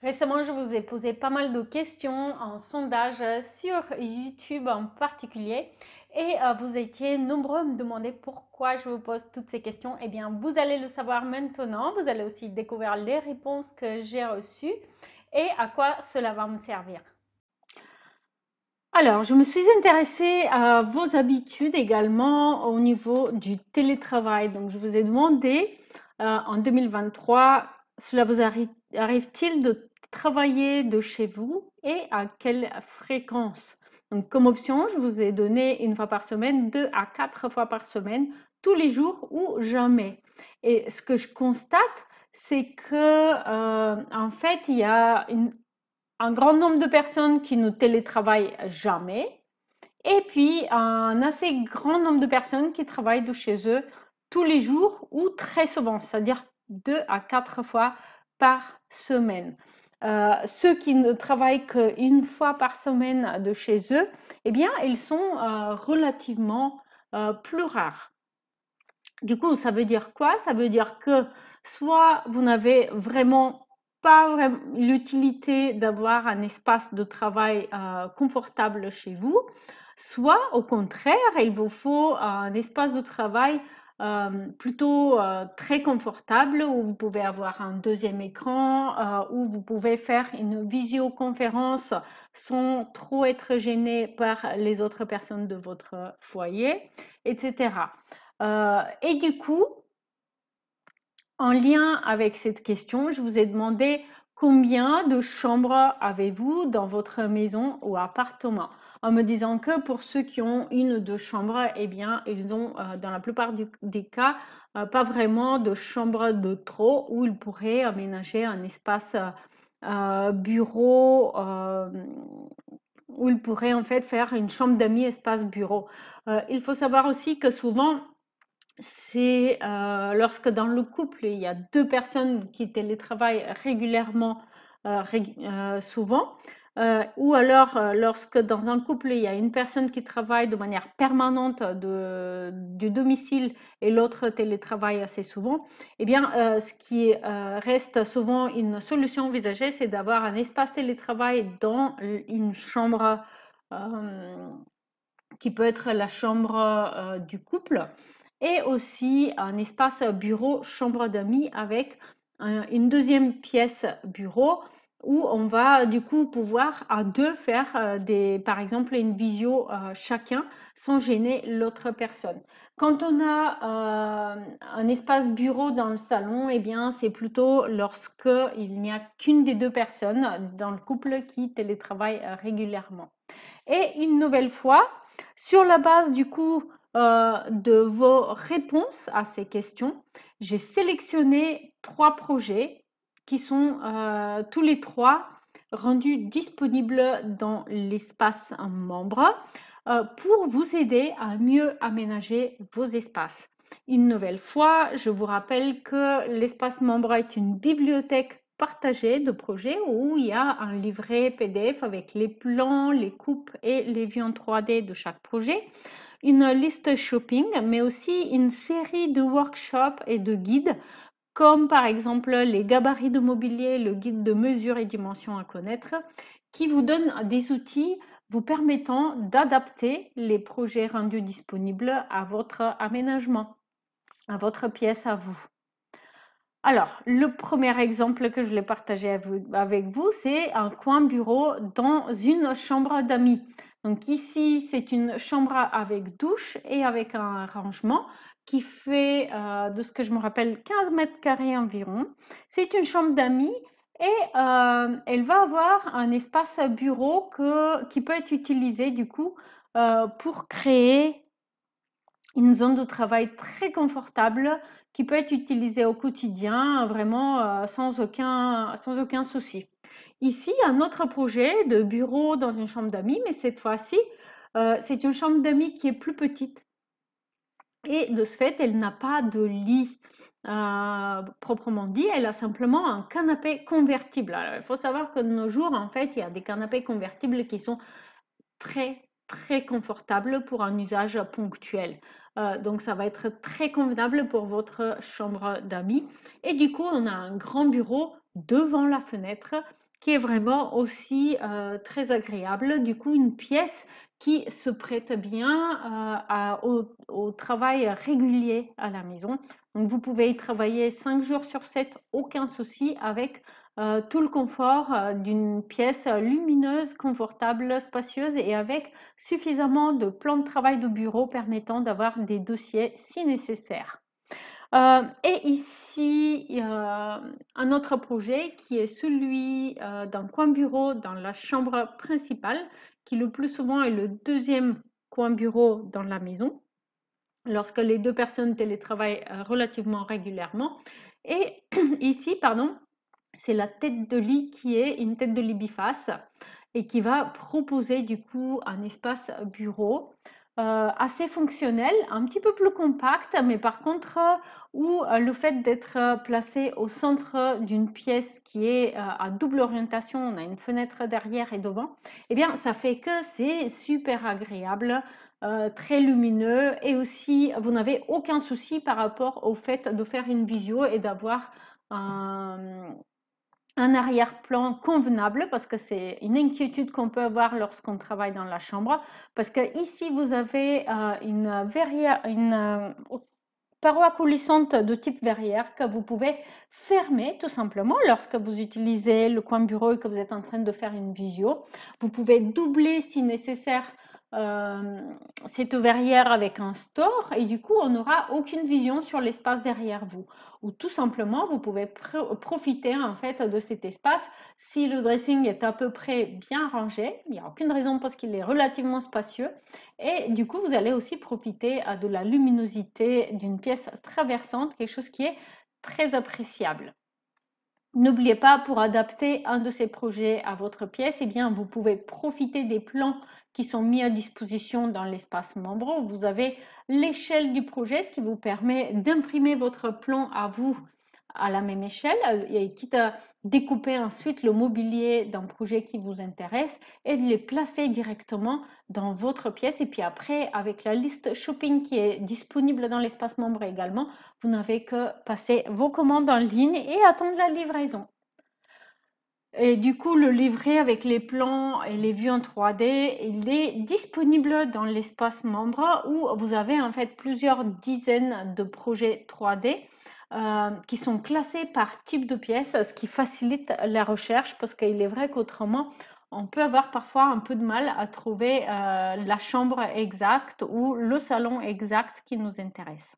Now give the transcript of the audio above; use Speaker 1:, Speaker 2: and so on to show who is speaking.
Speaker 1: Récemment, je vous ai posé pas mal de questions en sondage sur YouTube en particulier et vous étiez nombreux à me demander pourquoi je vous pose toutes ces questions. Eh bien, vous allez le savoir maintenant. Vous allez aussi découvrir les réponses que j'ai reçues et à quoi cela va me servir. Alors, je me suis intéressée à vos habitudes également au niveau du télétravail. Donc, je vous ai demandé en 2023, cela vous arrive-t-il de travailler de chez vous et à quelle fréquence? Donc, comme option, je vous ai donné une fois par semaine, 2 à 4 fois par semaine, tous les jours ou jamais. Et ce que je constate, c'est que en fait, il y a un grand nombre de personnes qui ne télétravaillent jamais et puis un assez grand nombre de personnes qui travaillent de chez eux tous les jours ou très souvent, c'est-à-dire 2 à 4 fois par semaine. Ceux qui ne travaillent qu'une fois par semaine de chez eux, eh bien, ils sont relativement plus rares. Du coup, ça veut dire quoi? Ça veut dire que soit vous n'avez vraiment pas l'utilité d'avoir un espace de travail confortable chez vous, soit au contraire, il vous faut un espace de travail plutôt très confortable où vous pouvez avoir un deuxième écran, où vous pouvez faire une visioconférence sans trop être gêné par les autres personnes de votre foyer, etc. Et du coup, en lien avec cette question, je vous ai demandé combien de chambres avez-vous dans votre maison ou appartement? En me disant que pour ceux qui ont une ou deux chambres, eh bien, ils ont dans la plupart des cas pas vraiment de chambre de trop où ils pourraient aménager un espace bureau où ils pourraient en fait faire une chambre d'amis espace bureau. Il faut savoir aussi que souvent, c'est lorsque dans le couple, il y a 2 personnes qui télétravaillent régulièrement, souvent, ou alors, lorsque dans un couple, il y a une personne qui travaille de manière permanente du domicile et l'autre télétravaille assez souvent, eh bien, ce qui reste souvent une solution envisagée, c'est d'avoir un espace télétravail dans une chambre, hem, qui peut être la chambre du couple et aussi un espace bureau chambre d'amis avec une deuxième pièce bureau où on va du coup pouvoir à deux faire par exemple une visio chacun sans gêner l'autre personne. Quand on a un espace bureau dans le salon, eh bien c'est plutôt lorsque il n'y a qu'une des deux personnes dans le couple qui télétravaille régulièrement. Et une nouvelle fois, sur la base du coup de vos réponses à ces questions, j'ai sélectionné 3 projets qui sont tous les 3 rendus disponibles dans l'espace membre pour vous aider à mieux aménager vos espaces. Une nouvelle fois, je vous rappelle que l'espace membre est une bibliothèque partagée de projets où il y a un livret PDF avec les plans, les coupes et les vues en 3D de chaque projet, une liste shopping, mais aussi une série de workshops et de guides, comme par exemple les gabarits de mobilier, le guide de mesure et dimensions à connaître, qui vous donne des outils vous permettant d'adapter les projets rendus disponibles à votre aménagement, à votre pièce à vous. Alors, le premier exemple que je voulais partager avec vous, c'est un coin bureau dans une chambre d'amis. Donc ici, c'est une chambre avec douche et avec un rangement qui fait, de ce que je me rappelle, 15 mètres carrés environ. C'est une chambre d'amis et elle va avoir un espace bureau qui peut être utilisé du coup pour créer une zone de travail très confortable qui peut être utilisée au quotidien, vraiment sans aucun souci. Ici, un autre projet de bureau dans une chambre d'amis, mais cette fois-ci, c'est une chambre d'amis qui est plus petite. Et de ce fait, elle n'a pas de lit proprement dit, elle a simplement un canapé convertible. Alors, il faut savoir que de nos jours, en fait, il y a des canapés convertibles qui sont très, très confortable pour un usage ponctuel. Donc ça va être très convenable pour votre chambre d'amis. Et du coup, on a un grand bureau devant la fenêtre qui est vraiment aussi très agréable. Du coup, une pièce qui se prête bien au travail régulier à la maison. Donc, vous pouvez y travailler 5 jours sur 7, aucun souci, avec tout le confort d'une pièce lumineuse, confortable, spacieuse et avec suffisamment de plans de travail de bureau permettant d'avoir des dossiers si nécessaire. Et ici, il y a un autre projet qui est celui d'un coin bureau dans la chambre principale, qui le plus souvent est le deuxième coin bureau dans la maison, lorsque les deux personnes télétravaillent relativement régulièrement. Et ici, pardon, c'est la tête de lit qui est une tête de lit biface et qui va proposer du coup un espace bureau assez fonctionnel, un petit peu plus compact, mais par contre où le fait d'être placé au centre d'une pièce qui est à double orientation, on a une fenêtre derrière et devant, eh bien ça fait que c'est super agréable, très lumineux, et aussi vous n'avez aucun souci par rapport au fait de faire une visio et d'avoir un arrière-plan convenable, parce que c'est une inquiétude qu'on peut avoir lorsqu'on travaille dans la chambre, parce que ici vous avez une verrière, une paroi coulissante de type verrière que vous pouvez fermer tout simplement lorsque vous utilisez le coin bureau et que vous êtes en train de faire une visio. Vous pouvez doubler si nécessaire cette verrière avec un store, et du coup on n'aura aucune vision sur l'espace derrière vous, ou tout simplement vous pouvez profiter en fait de cet espace. Si le dressing est à peu près bien rangé, il n'y a aucune raison parce qu'il est relativement spacieux, et du coup vous allez aussi profiter de la luminosité d'une pièce traversante, quelque chose qui est très appréciable. N'oubliez pas, pour adapter un de ces projets à votre pièce, eh bien, vous pouvez profiter des plans qui sont mis à disposition dans l'espace membre. Vous avez l'échelle du projet, ce qui vous permet d'imprimer votre plan à vous à la même échelle, et quitte à découper ensuite le mobilier d'un projet qui vous intéresse et de les placer directement dans votre pièce. Et puis après, avec la liste shopping qui est disponible dans l'espace membre également, vous n'avez que passer vos commandes en ligne et attendre la livraison. Et du coup, le livret avec les plans et les vues en 3D, il est disponible dans l'espace membre, où vous avez en fait plusieurs dizaines de projets 3D qui sont classés par type de pièce, ce qui facilite la recherche, parce qu'il est vrai qu'autrement, on peut avoir parfois un peu de mal à trouver la chambre exacte ou le salon exact qui nous intéresse.